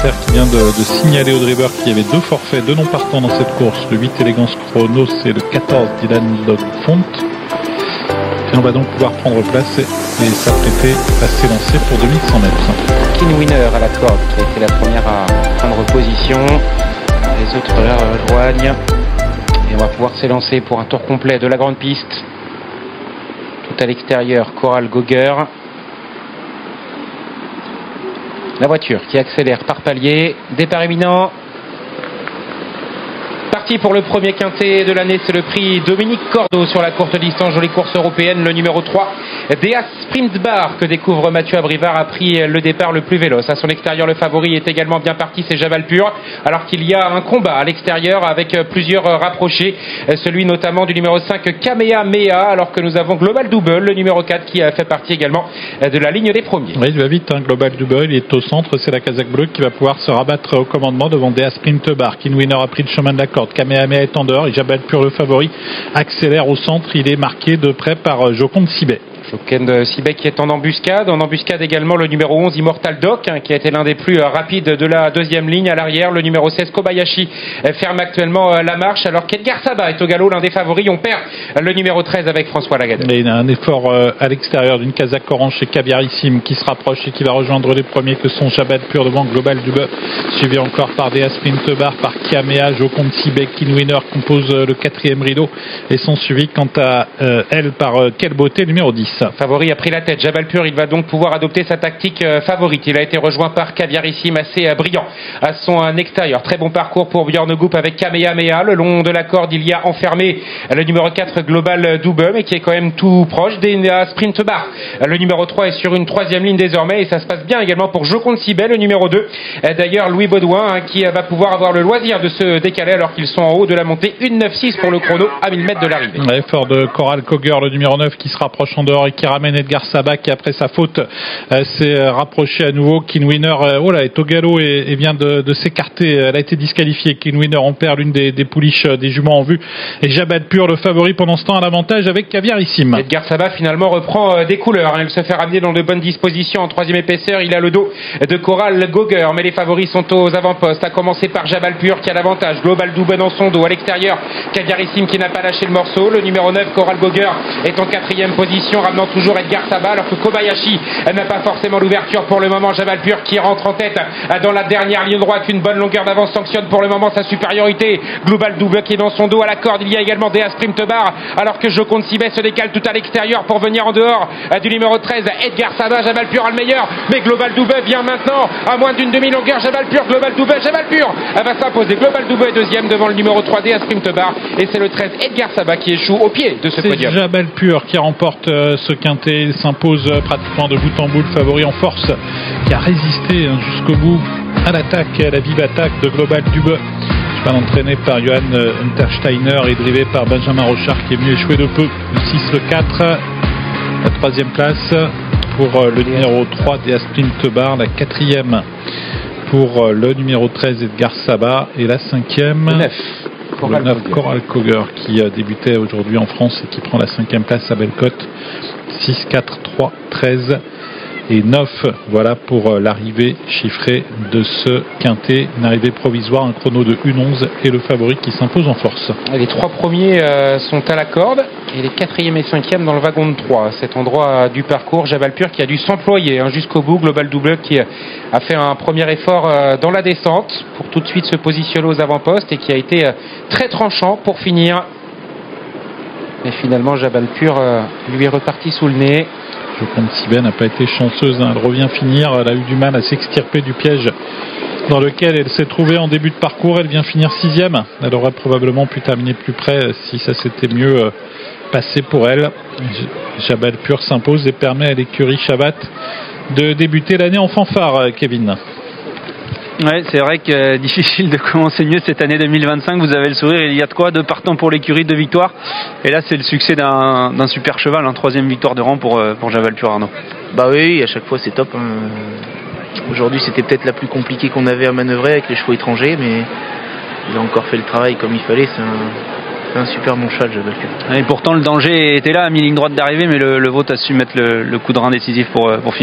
commentaire qui vient de signaler au driver qu'il y avait 2 forfaits, 2 non partants dans cette course. Le 8 Élégance Chronos et le 14 Dylan Dog Font. Et on va donc pouvoir prendre place et s'apprêter à s'élancer pour 2100 mètres. Kin Winner à la corde qui a été la première à prendre position. Les autres rejoignent. Et on va pouvoir s'élancer pour un tour complet de la grande piste. Tout à l'extérieur, Coral Gogger. La voiture qui accélère par palier. Départ imminent. Parti pour le premier quintet de l'année, c'est le prix Dominique Cordeau sur la courte distance, jolie course européenne, le numéro 3, Deas Sprint Bar, que découvre Mathieu Abrivard, a pris le départ le plus véloce. À son extérieur, le favori est également bien parti, c'est Jabalpur, alors qu'il y a un combat à l'extérieur avec plusieurs rapprochés, celui notamment du numéro 5, Kamehameha, alors que nous avons Global Double, le numéro 4, qui fait partie également de la ligne des premiers. Oui, il va vite, hein, Global Double, il est au centre, c'est la casaque bleue qui va pouvoir se rabattre au commandement devant Deas Sprint Bar. Kin Winner a pris le chemin de la corde. Kamehameha est en dehors et Jabalpur, le favori, accélère au centre. Il est marqué de près par Joconde Sibet. Joconde Sibet qui est en embuscade. En embuscade également le numéro 11, Immortal Doc, qui a été l'un des plus rapides de la deuxième ligne. À l'arrière, le numéro 16, Kobayashi, ferme actuellement la marche, alors qu'Edgar Saba est au galop, l'un des favoris. On perd le numéro 13 avec François Lagade. Il y a un effort à l'extérieur d'une casaque orange chez Caviarissime qui se rapproche et qui va rejoindre les premiers que sont Jabalpur devant Global Double, suivi encore par Deas Sprint Bar, par Kamehameha. Joconde Sibet, Kin Winner compose le 4e rideau et sont suivis quant à elle par Quelle Beauté, numéro 10. Favori a pris la tête. Jabalpur, il va donc pouvoir adopter sa tactique favorite. Il a été rejoint par Caviarissime, assez brillant à son extérieur. Très bon parcours pour Björn Goop avec Kamehameha. Le long de la corde, il y a enfermé le numéro 4 Global Double, mais qui est quand même tout proche des Sprint Bar. Le numéro 3 est sur une 3e ligne désormais et ça se passe bien également pour Joconde Sibet, le numéro 2. D'ailleurs, Louis Baudouin, qui va pouvoir avoir le loisir de se décaler alors qu'ils sont en haut de la montée. 1,96 pour le chrono à 1000 mètres de l'arrivée. Effort de Coral Gogger, le numéro 9, qui se rapproche en dehors et qui ramène Edgar Saba, qui après sa faute s'est rapproché à nouveau. Kin Winner est au galop et vient de s'écarter. Elle a été disqualifiée. Kin Winner, on perd l'une des pouliches des juments en vue. Et Jabalpur, le favori pendant ce temps, à l'avantage avec Caviarissime. Edgar Saba finalement reprend des couleurs. Il se fait ramener dans de bonnes dispositions en 3e épaisseur. Il a le dos de Coral Gogger, mais les favoris sont aux avant-postes. À commencer par Jabalpur qui a l'avantage. Global Double dans son dos. À l'extérieur, Caviarissime qui n'a pas lâché le morceau. Le numéro 9, Coral Gogger, est en 4e position, ramenant toujours Edgar Saba, alors que Kobayashi n'a pas forcément l'ouverture pour le moment. Jabalpur qui rentre en tête dans la dernière ligne droite. Une bonne longueur d'avance sanctionne pour le moment sa supériorité. Global Double qui est dans son dos. À la corde, il y a également Deas Sprint Bar, alors que Joconde Sibet se décale tout à l'extérieur pour venir en dehors du numéro 13, Edgar Saba. Jabalpur a le meilleur, mais Global Double vient maintenant à moins d'une demi-longueur. Jabalpur va s'imposer. Global Double est 2e devant le numéro 3, Deas Sprint Bar, et c'est le 13, Edgar Saba, qui échoue au pied de ce podium. C'est Jabalpur qui remporte ce quintet. Il s'impose pratiquement de bout en bout, le favori en force, qui a résisté jusqu'au bout à l'attaque, à la vive attaque de Global Double. Cheval entraîné par Johan Untersteiner et drivé par Benjamin Rochard, qui est venu échouer de peu. Le 6, le 4, la 3e place pour le numéro 3 Deas Sprint Bar, la 4e pour le numéro 13 Edgar Saba et la 5e le 9 Coral Gogger, qui débutait aujourd'hui en France et qui prend la 5e place à Bellecote. 6, 4, 3, 13 et 9. Voilà pour l'arrivée chiffrée de ce quintet. Une arrivée provisoire, un chrono de 1,11 et le favori qui s'impose en force. Les 3 premiers sont à la corde et les 4e et 5e dans le wagon de 3. Cet endroit du parcours, Jabalpur qui a dû s'employer jusqu'au bout. Global Double qui a fait un premier effort dans la descente pour tout de suite se positionner aux avant-postes et qui a été très tranchant pour finir. Mais finalement, Jabalpur lui est reparti sous le nez. Joconde Sibet n'a pas été chanceuse, elle revient finir. Elle a eu du mal à s'extirper du piège dans lequel elle s'est trouvée en début de parcours. Elle vient finir 6e. Elle aurait probablement pu terminer plus près si ça s'était mieux passé pour elle. Jabalpur s'impose et permet à l'écurie Chabat de débuter l'année en fanfare, Kevin. Ouais, c'est vrai que difficile de commencer mieux cette année 2025. Vous avez le sourire, il y a de quoi, 2 partants pour l'écurie, 2 victoires. Et là, c'est le succès d'un super cheval, 3e victoire de rang pour Jabalpur, Arnaud. Bah oui, à chaque fois c'est top. Aujourd'hui, c'était peut-être la plus compliquée qu'on avait à manœuvrer avec les chevaux étrangers, mais il a encore fait le travail comme il fallait. C'est un super bon cheval, Jabalpur. Et pourtant, le danger était là, à mi-ligne droite d'arrivée, mais le vôtre a su mettre le coup de rein décisif pour finir.